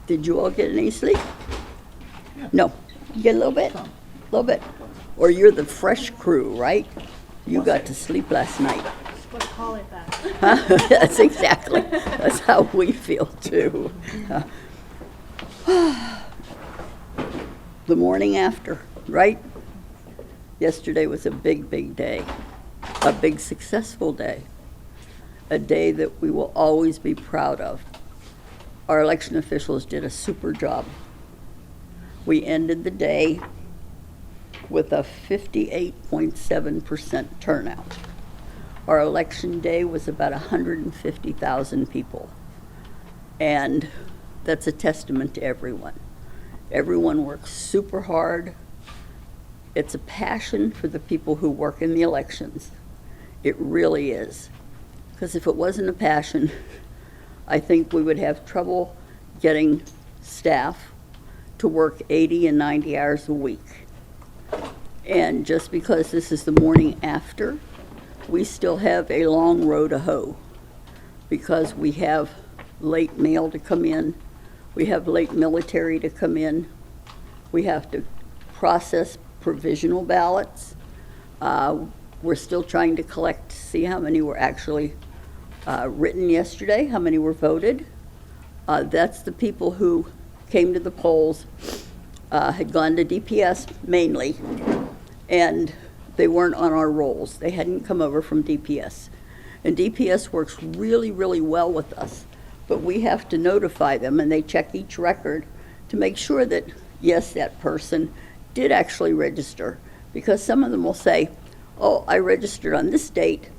Did you all get any sleep? No. You get a little bit? A little bit. Or you're the fresh crew, right? You got to sleep last night. Let's call it that. That's exactly. That's how we feel too. The morning after, right? Yesterday was a big, big day. A big, successful day. A day that we will always be proud of. Our election officials did a super job. We ended the day with a 58.7% turnout. Our election day was about 150,000 people. And that's a testament to everyone. Everyone works super hard. It's a passion for the people who work in the elections. It really is. Because if it wasn't a passion, I think we would have trouble getting staff to work 80 and 90 hours a week. And just because this is the morning after, we still have a long row to hoe because we have late mail to come in, we have late military to come in, we have to process provisional ballots. We're still trying to collect to see how many were actually written yesterday, how many were voted. That's the people who came to the polls, had gone to DPS mainly, and they weren't on our rolls. They hadn't come over from DPS. And DPS works really, really well with us, but we have to notify them, and they check each record to make sure that, yes, that person did actually register, because some of them will say, oh, I registered on this date,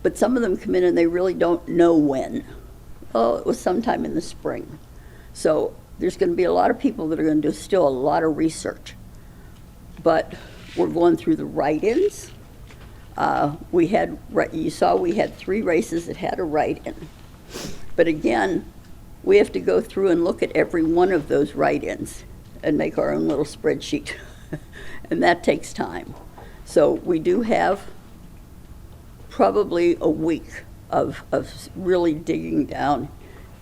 but some of them come in and they really don't know when. Oh, it was sometime in the spring. So there's going to be a lot of people that are going to do still a lot of research. But we're going through the write-ins. You saw we had 3 races that had a write-in. But again, we have to go through and look at every one of those write-ins and make our own little spreadsheet. And that takes time. So we do have probably a week of really digging down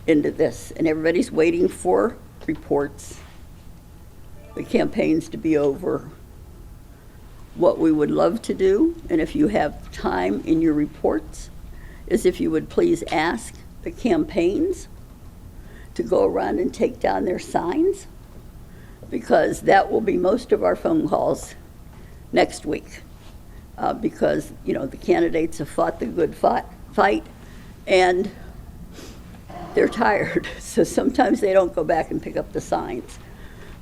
into this. And everybody's waiting for reports, the campaigns to be over. What we would love to do, and if you have time in your reports, is if you would please ask the campaigns to go around and take down their signs, because that will be most of our phone calls next week. Because, you know, the candidates have fought the good fight, and they're tired. So sometimes they don't go back and pick up the signs.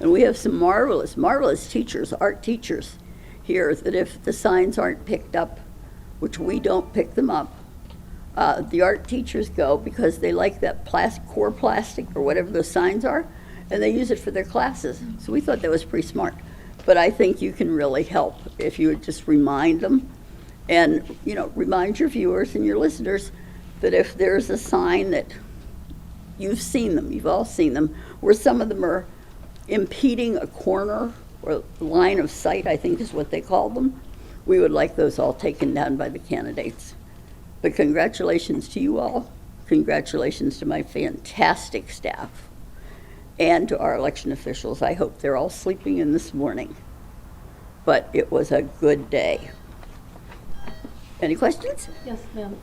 And we have some marvelous, marvelous teachers, art teachers here, that if the signs aren't picked up, which we don't pick them up, the art teachers go because they like that core plastic or whatever those signs are, and they use it for their classes. So we thought that was pretty smart. But I think you can really help if you would just remind them, and remind your viewers and your listeners that if there's a sign that you've seen them, you've all seen them, where some of them are impeding a corner or line of sight, I think is what they call them, we would like those all taken down by the candidates. But congratulations to you all. Congratulations to my fantastic staff. And to our election officials. I hope they're all sleeping in this morning. But it was a good day. Any questions? Yes, ma'am.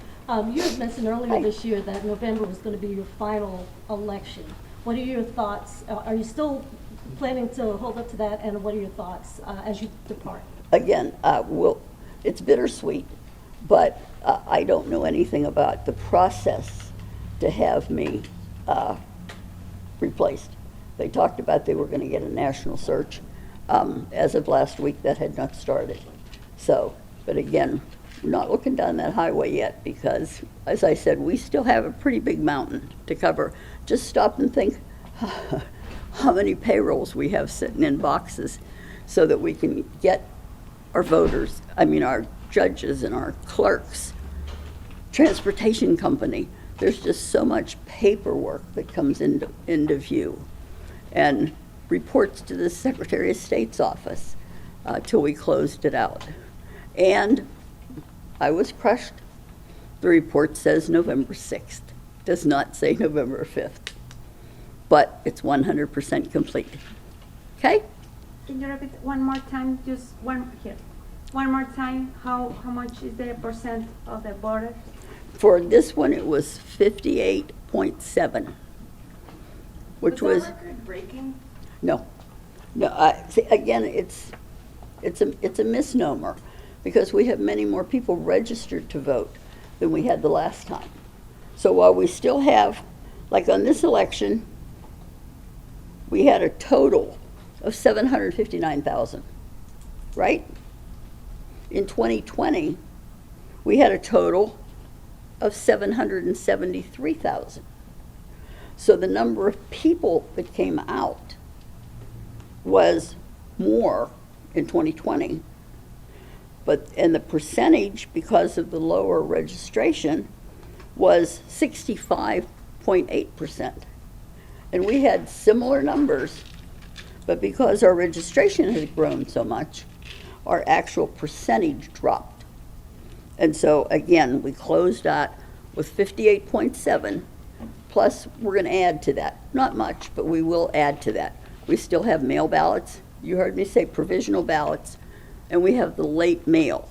You had mentioned earlier this year that November was going to be your final election. What are your thoughts? Are you still planning to hold up to that? And what are your thoughts as you depart? Again, it's bittersweet, but I don't know anything about the process to have me replaced. They talked about they were going to get a national search. As of last week, that had not started. So, but again, we're not looking down that highway yet because, as I said, we still have a pretty big mountain to cover. Just stop and think how many payrolls we have sitting in boxes so that we can get our our judges and our clerks, transportation company. There's just so much paperwork that comes into view. And reports to the Secretary of State's office till we closed it out. And I was crushed. The report says November 6th, does not say November 5th. but it's 100% complete. Okay? Can you repeat one more time, just one here? One more time, how much is the percent of the border? For this one, it was 58.7, which was, record breaking? no. See, again, it's a misnomer, because we have many more people registered to vote than we had the last time. So while we still have, like on this election, we had a total of 759,000, right? In 2020, we had a total of 773,000. So the number of people that came out was more in 2020, and the percentage, because of the lower registration, was 65.8%. And we had similar numbers, but because our registration has grown so much, our actual percentage dropped. And so again, we closed out with 58.7, plus we're going to add to that. Not much, but we will add to that. We still have mail ballots. You heard me say provisional ballots, and we have the late mail.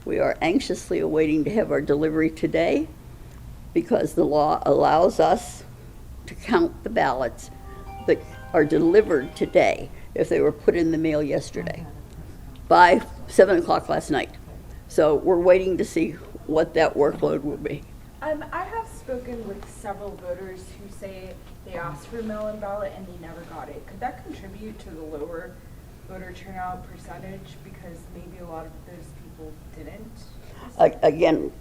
We are anxiously awaiting to have our delivery today, because the law allows us to count the ballots that are delivered today if they were put in the mail yesterday by 7 o'clock last night. So we're waiting to see what that workload will be. I have spoken with several voters who say they asked for a mail-in ballot and they never got it. Could that contribute to the lower voter turnout percentage, because maybe a lot of those people didn't? Again,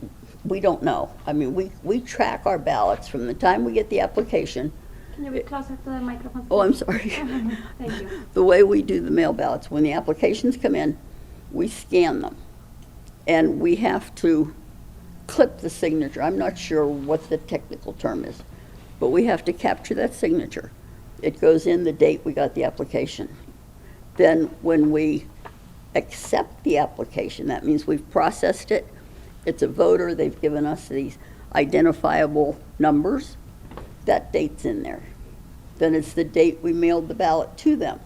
we don't know. I mean, we track our ballots from the time we get the application. Can you be closer to the microphone? Oh, I'm please? sorry. Thank you. The way we do the mail ballots, when the applications come in, we scan them, and we have to clip the signature. I'm not sure what the technical term is, but we have to capture that signature. It goes in the date we got the application. Then when we accept the application, that means we've processed it. It's a voter. They've given us these identifiable numbers. That date's in there. Then it's the date we mailed the ballot to them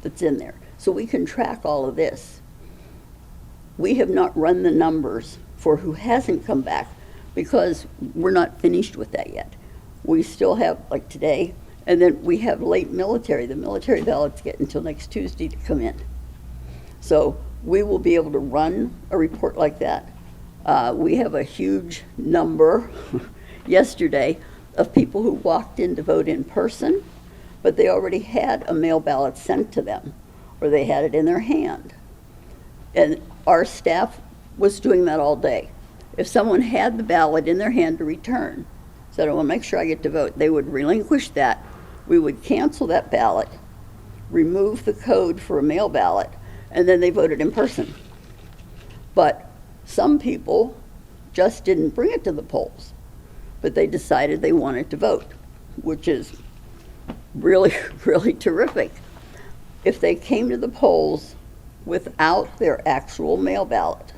that's in there. So we can track all of this. We have not run the numbers for who hasn't come back, because we're not finished with that yet. We still have, like today, and then we have late military. The military ballots get until next Tuesday to come in. So we will be able to run a report like that. We have a huge number yesterday of people who walked in to vote in person, but they already had a mail ballot sent to them, or they had it in their hand. And our staff was doing that all day. If someone had the ballot in their hand to return, said, I want to make sure I get to vote, they would relinquish that. We would cancel that ballot, remove the code for a mail ballot, and then they voted in person. But some people just didn't bring it to the polls, but they decided they wanted to vote, which is really, really terrific. If they came to the polls without their actual mail ballot,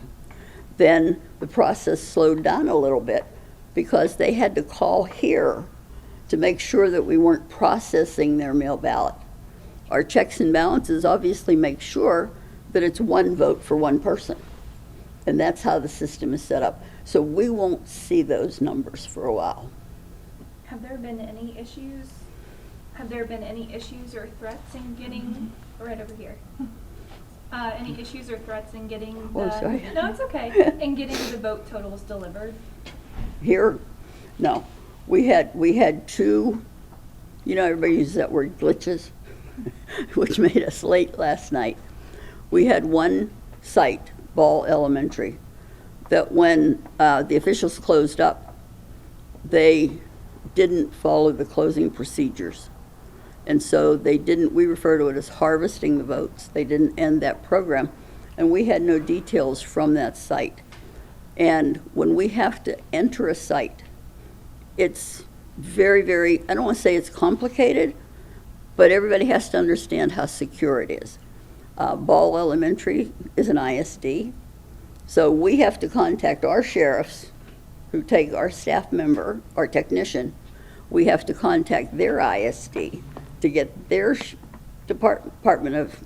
then the process slowed down a little bit, because they had to call here to make sure that we weren't processing their mail ballot. Our checks and balances obviously make sure that it's one vote for one person. And that's how the system is set up. So we won't see those numbers for a while. Have there been any issues? Have there been any issues or threats in getting, right over here? Any issues or threats in getting the... Oh, sorry. No, it's okay. In getting the vote totals delivered? Here, no. We had two, everybody uses that word, glitches, which made us late last night. We had one site, Ball Elementary, that when the officials closed up, they didn't follow the closing procedures. And so we refer to it as harvesting the votes. They didn't end that program, and we had no details from that site. And when we have to enter a site, it's very, very, I don't want to say it's complicated, but everybody has to understand how secure it is. Ball Elementary is an ISD, so we have to contact our sheriffs who take our staff member, our technician. We have to contact their ISD. to get their department of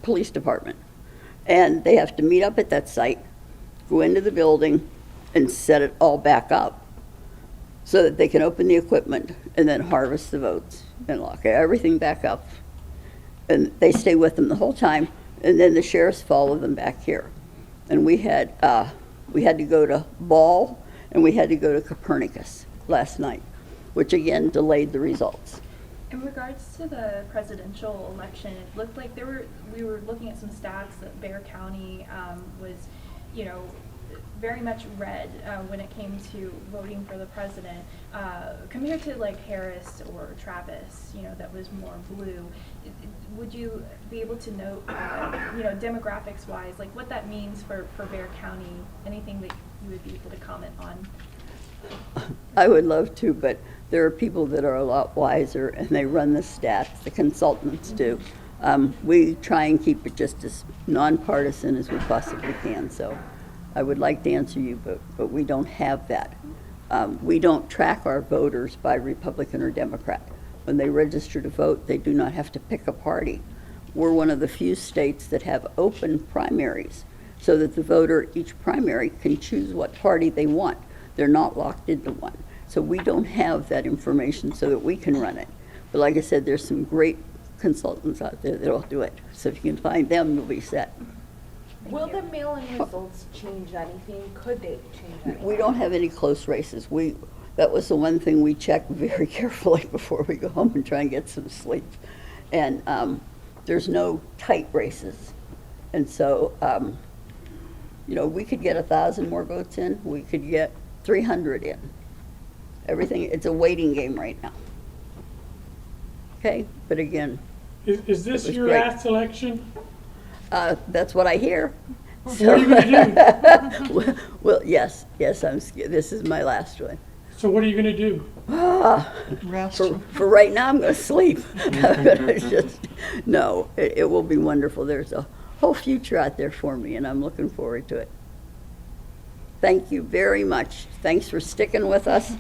police department. And they have to meet up at that site, go into the building, and set it all back up so that they can open the equipment and then harvest the votes and lock everything back up. And they stay with them the whole time, and then the sheriffs follow them back here. And we had to go to Ball, and we had to go to Copernicus last night, which again delayed the results. In regards to the presidential election, it looked like we were looking at some stats that Bexar County was, you know, very much red when it came to voting for the president, compared to like Harris or Travis, you know, that was more blue. Would you be able to note, you know, demographics wise, like what that means for Bexar County? Anything that you would be able to comment on? I would love to, but there are people that are a lot wiser, and they run the stats, the consultants do. We try and keep it just as nonpartisan as we possibly can, so I would like to answer you, but we don't have that. We don't track our voters by Republican or Democrat. When they register to vote, they do not have to pick a party. We're one of the few states that have open primaries, so that the voter, each primary, can choose what party they want. They're not locked into one. So we don't have that information so that we can run it. But like I said, there's some great consultants out there that'll do it. So if you can find them, you'll be set. Will the mail-in results change anything? Could they change anything? We don't have any close races. That was the one thing we checked very carefully before we go home and try and get some sleep. And there's no tight races. And so, you know, we could get 1,000 more votes in. We could get 300 in. Everything, it's a waiting game right now. Okay, but again, Is this was your great. last election? that's what I hear. What are you gonna do? Well, yes, this is my last one. So what are you gonna do? For right now, I'm going to sleep. No, it will be wonderful. There's a whole future out there for me, and I'm looking forward to it. Thank you very much. Thanks for sticking with us.